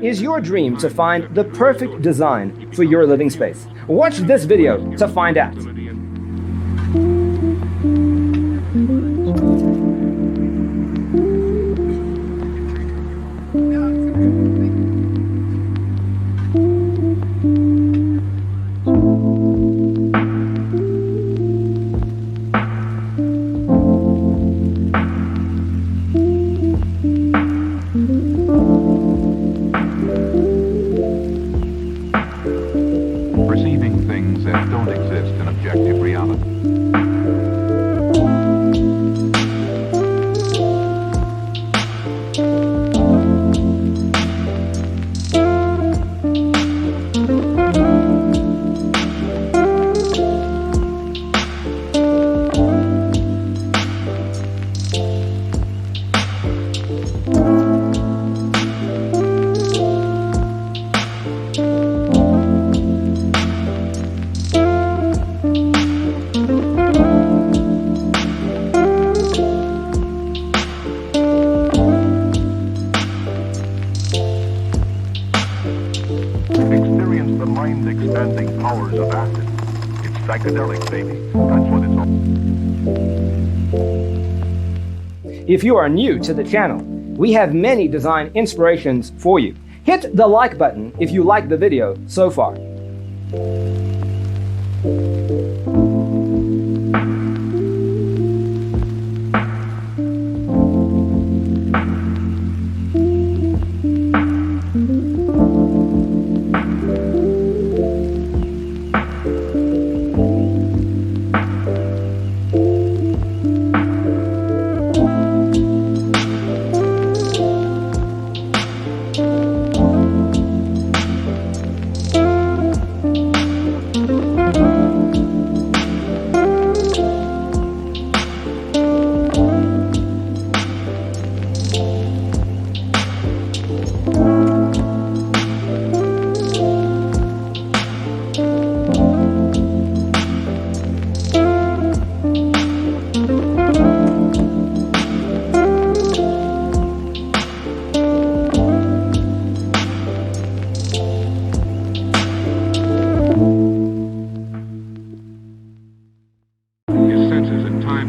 is your dream to find the perfect design for your living space? Watch this video to find out. Perceiving things that don't exist in objective reality. Experience the mind-expanding powers of acid. It's psychedelic, baby. That's what it's all. If you are new to the channel, we have many design inspirations for you. Hit the like button if you like the video so far.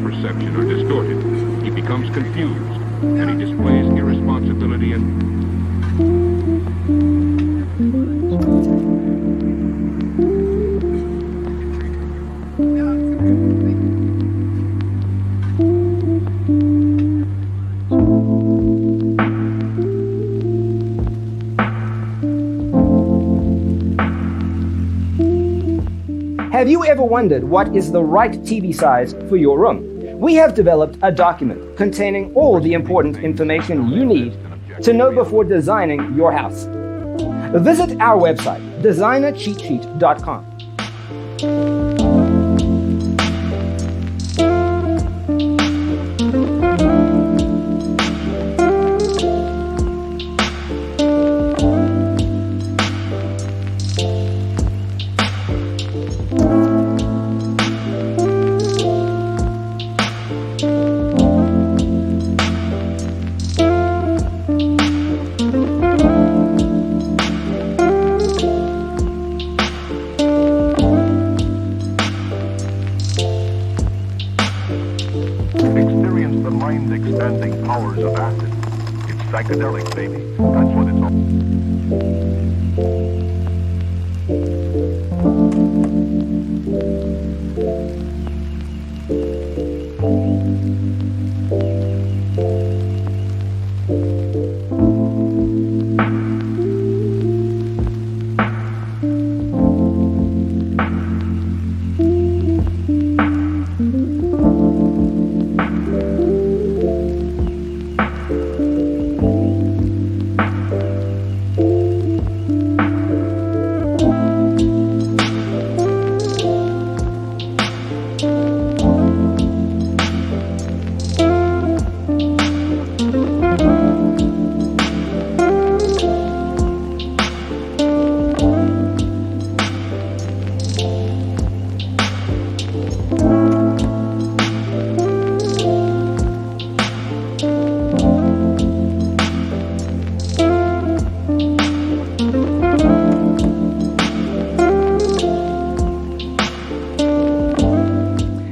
Perception are distorted. He becomes confused, and he displays irresponsibility and Have you ever wondered what is the right TV size for your room? We have developed a document containing all the important information you need to know before designing your house. Visit our website, designercheatsheet.com. experience the mind-expanding powers of acid. It's psychedelic, baby. That's what it's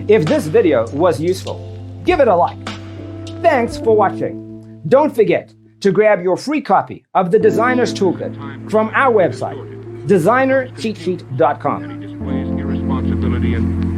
If this video was useful, give it a like. Thanks for watching. Don't forget to grab your free copy of the Designer's Toolkit from our website, designercheatsheet.com. Displays irresponsibility and